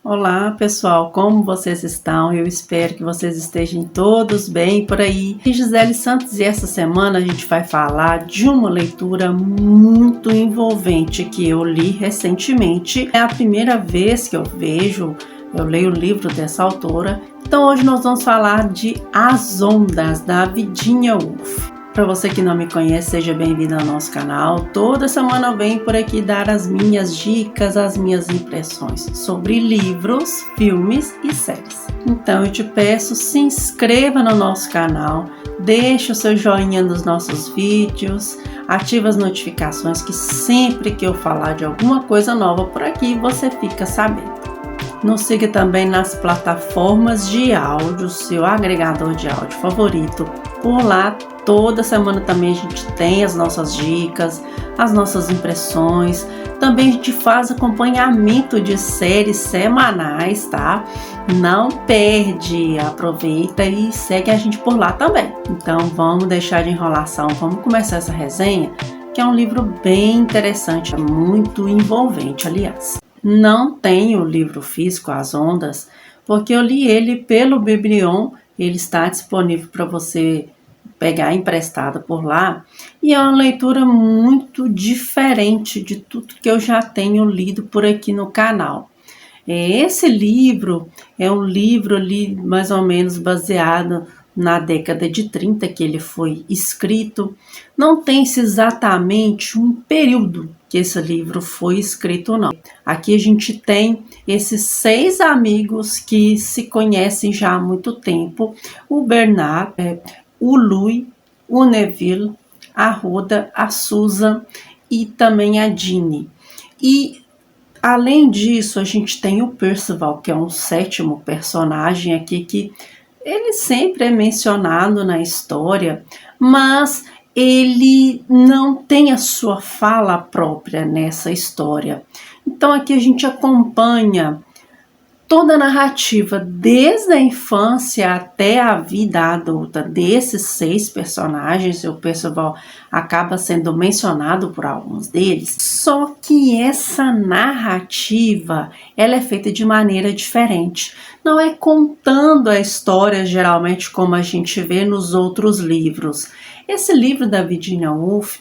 Olá pessoal, como vocês estão? Eu espero que vocês estejam todos bem por aí. E Gisele Santos, e essa semana a gente vai falar de uma leitura muito envolvente que eu li recentemente. É a primeira vez que eu leio o livro dessa autora. Então hoje nós vamos falar de As Ondas, da Virginia Woolf. Para você que não me conhece, seja bem-vindo ao nosso canal. Toda semana eu venho por aqui dar as minhas dicas, as minhas impressões sobre livros, filmes e séries. Então eu te peço, se inscreva no nosso canal, deixe o seu joinha nos nossos vídeos, ative as notificações que sempre que eu falar de alguma coisa nova por aqui, você fica sabendo. Nos siga também nas plataformas de áudio, seu agregador de áudio favorito. Por lá, toda semana também a gente tem as nossas dicas, as nossas impressões. Também a gente faz acompanhamento de séries semanais, tá? Não perde, aproveita e segue a gente por lá também. Então vamos deixar de enrolação, vamos começar essa resenha, que é um livro bem interessante, muito envolvente, aliás. Não tenho o livro físico, As Ondas, porque eu li ele pelo Biblion. Ele está disponível para você pegar emprestado por lá. E é uma leitura muito diferente de tudo que eu já tenho lido por aqui no canal. Esse livro é um livro ali mais ou menos baseado na década de 30 que ele foi escrito. Não tem-se exatamente um período que esse livro foi escrito, não. Aqui a gente tem esses 6 amigos que se conhecem já há muito tempo. O Bernard, o Louis, o Neville, a Rhoda, a Susan e também a Ginny. E além disso, a gente tem o Percival, que é um 7º personagem aqui, que ele sempre é mencionado na história, mas ele não tem a sua fala própria nessa história. Então aqui a gente acompanha toda a narrativa, desde a infância até a vida adulta desses 6 personagens. O Percival acaba sendo mencionado por alguns deles, só que essa narrativa ela é feita de maneira diferente. Não é contando a história geralmente como a gente vê nos outros livros. Esse livro da Virginia Woolf,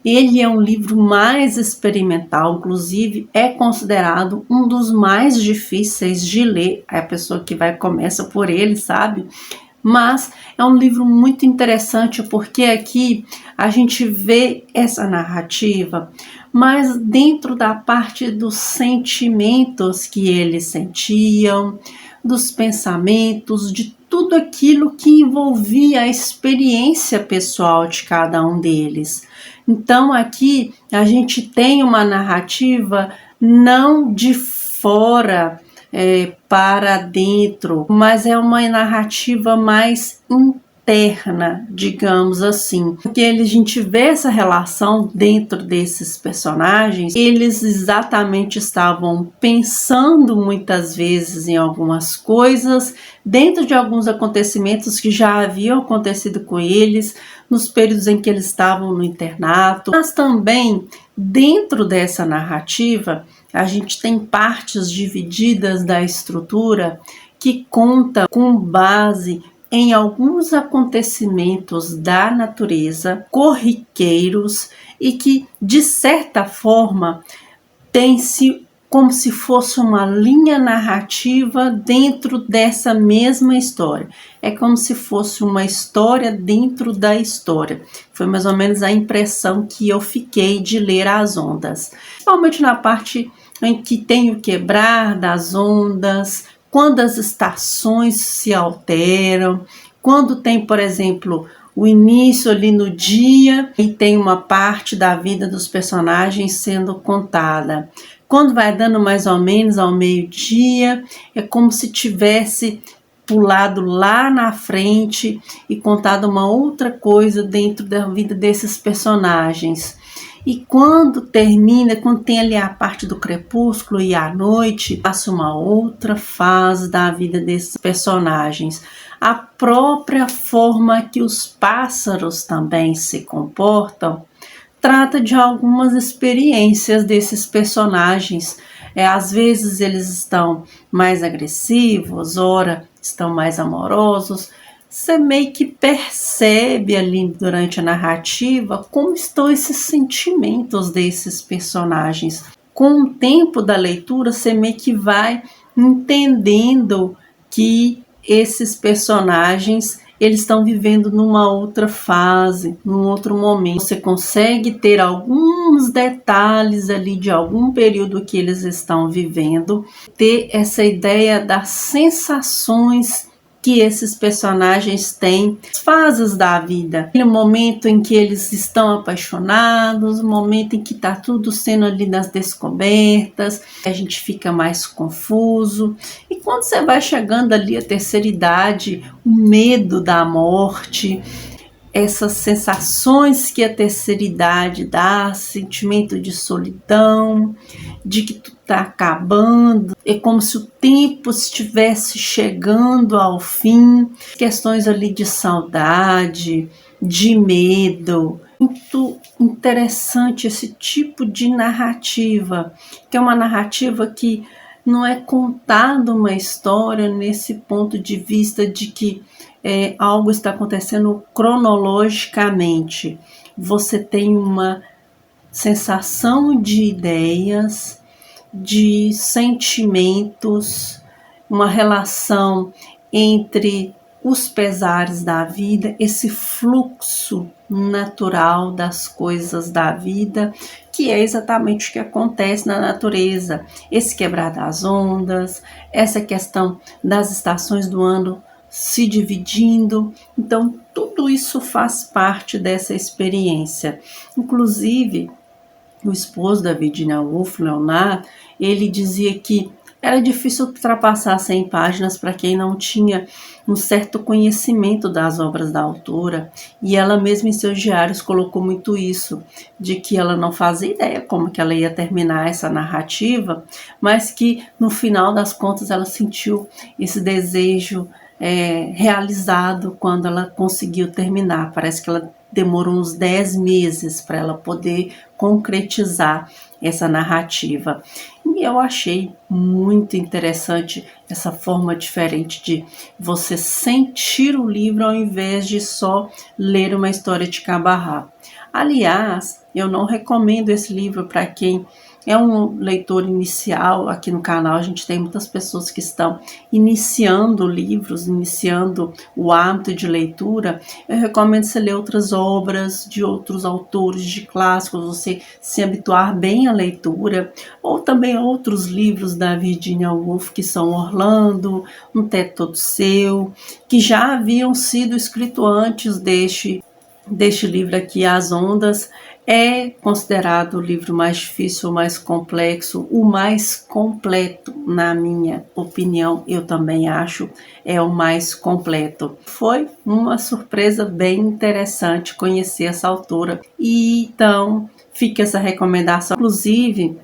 ele é um livro mais experimental, inclusive é considerado um dos mais difíceis de ler. A pessoa que começa por ele, sabe? Mas é um livro muito interessante porque aqui a gente vê essa narrativa, mas dentro da parte dos sentimentos que eles sentiam, dos pensamentos, de tudo aquilo que envolvia a experiência pessoal de cada um deles. Então aqui a gente tem uma narrativa não de fora para dentro, mas é uma narrativa mais interna, digamos assim, porque a gente vê essa relação dentro desses personagens. Eles exatamente estavam pensando muitas vezes em algumas coisas dentro de alguns acontecimentos que já haviam acontecido com eles nos períodos em que eles estavam no internato, mas também dentro dessa narrativa a gente tem partes divididas da estrutura que conta com base em alguns acontecimentos da natureza corriqueiros e que, de certa forma, tem-se como se fosse uma linha narrativa dentro dessa mesma história. É como se fosse uma história dentro da história. Foi mais ou menos a impressão que eu fiquei de ler As Ondas. Principalmente na parte em que tem o quebrar das ondas, quando as estações se alteram, quando tem, por exemplo, o início ali no dia e tem uma parte da vida dos personagens sendo contada. Quando vai dando mais ou menos ao meio-dia, é como se tivesse pulado lá na frente e contado uma outra coisa dentro da vida desses personagens. E quando termina, quando tem ali a parte do crepúsculo e a noite, passa uma outra fase da vida desses personagens. A própria forma que os pássaros também se comportam trata de algumas experiências desses personagens Às vezes eles estão mais agressivos, ora estão mais amorosos. Você meio que percebe ali durante a narrativa como estão esses sentimentos desses personagens. Com o tempo da leitura, você meio que vai entendendo que esses personagens eles estão vivendo numa outra fase, num outro momento. Você consegue ter alguns detalhes ali de algum período que eles estão vivendo, ter essa ideia das sensações que esses personagens têm, fases da vida. Aquele momento em que eles estão apaixonados, o momento em que está tudo sendo ali nas descobertas, a gente fica mais confuso. E quando você vai chegando ali à terceira idade, o medo da morte, essas sensações que a terceira idade dá, sentimento de solidão, de que tudo está acabando, é como se o tempo estivesse chegando ao fim, questões ali de saudade, de medo. Muito interessante esse tipo de narrativa, que é uma narrativa que não é contada uma história nesse ponto de vista de que algo está acontecendo cronologicamente. Você tem uma sensação de ideias, de sentimentos, uma relação entre os pesares da vida, esse fluxo natural das coisas da vida, que é exatamente o que acontece na natureza, esse quebrar das ondas, essa questão das estações do ano se dividindo. Então, tudo isso faz parte dessa experiência. Inclusive, o esposo da Virginia Woolf, Leonard, ele dizia que era difícil ultrapassar 100 páginas para quem não tinha um certo conhecimento das obras da autora, e ela mesma em seus diários colocou muito isso, de que ela não fazia ideia como que ela ia terminar essa narrativa, mas que no final das contas ela sentiu esse desejo realizado quando ela conseguiu terminar. Parece que ela demorou uns 10 meses para ela poder concretizar essa narrativa. E eu achei muito interessante essa forma diferente de você sentir o livro ao invés de só ler uma história de cabo a rabo. Aliás, eu não recomendo esse livro para quem é um leitor inicial. Aqui no canal a gente tem muitas pessoas que estão iniciando livros, iniciando o hábito de leitura. Eu recomendo você ler outras obras de outros autores, de clássicos, você se habituar bem à leitura, ou também outros livros da Virginia Woolf, que são Orlando, Um Teto Todo Seu, que já haviam sido escritos antes deste livro aqui, As Ondas. É considerado o livro mais difícil, o mais complexo, o mais completo, na minha opinião. Eu também acho é o mais completo. Foi uma surpresa bem interessante conhecer essa autora. E então fica essa recomendação. Inclusive,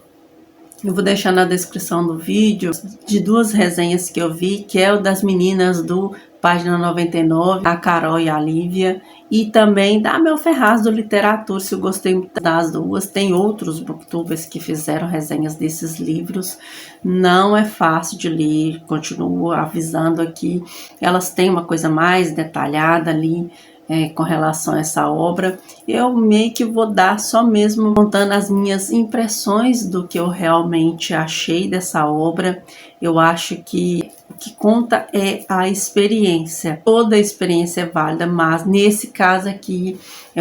eu vou deixar na descrição do vídeo de 2 resenhas que eu vi, que é o das meninas do Página 99, a Carol e a Lívia, e também da Mel Ferraz do Literatura. Se eu gostei muito das duas, tem outros booktubers que fizeram resenhas desses livros. Não é fácil de ler, continuo avisando aqui, elas têm uma coisa mais detalhada ali, com relação a essa obra. Eu meio que vou dar só mesmo contando as minhas impressões do que eu realmente achei dessa obra. Eu acho que o que conta é a experiência. Toda a experiência é válida, mas nesse caso aqui,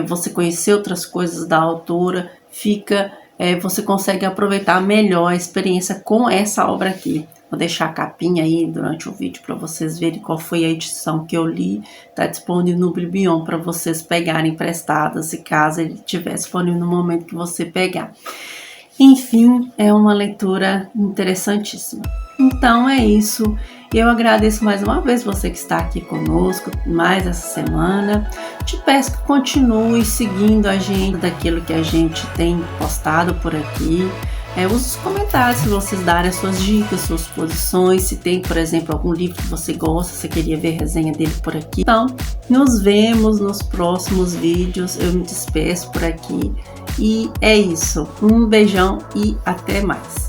você conhecer outras coisas da autora, você consegue aproveitar melhor a experiência com essa obra aqui. Vou deixar a capinha aí durante o vídeo para vocês verem qual foi a edição que eu li. Está disponível no Biblion para vocês pegarem emprestadas, se caso ele estiver disponível no momento que você pegar. Enfim, é uma leitura interessantíssima. Então é isso. Eu agradeço mais uma vez você que está aqui conosco mais essa semana. Te peço que continue seguindo a gente daquilo que a gente tem postado por aqui. Use os comentários se vocês darem as suas dicas, suas posições, se tem, por exemplo, algum livro que você gosta, você queria ver resenha dele por aqui. Então, nos vemos nos próximos vídeos. Eu me despeço por aqui e é isso. Um beijão e até mais.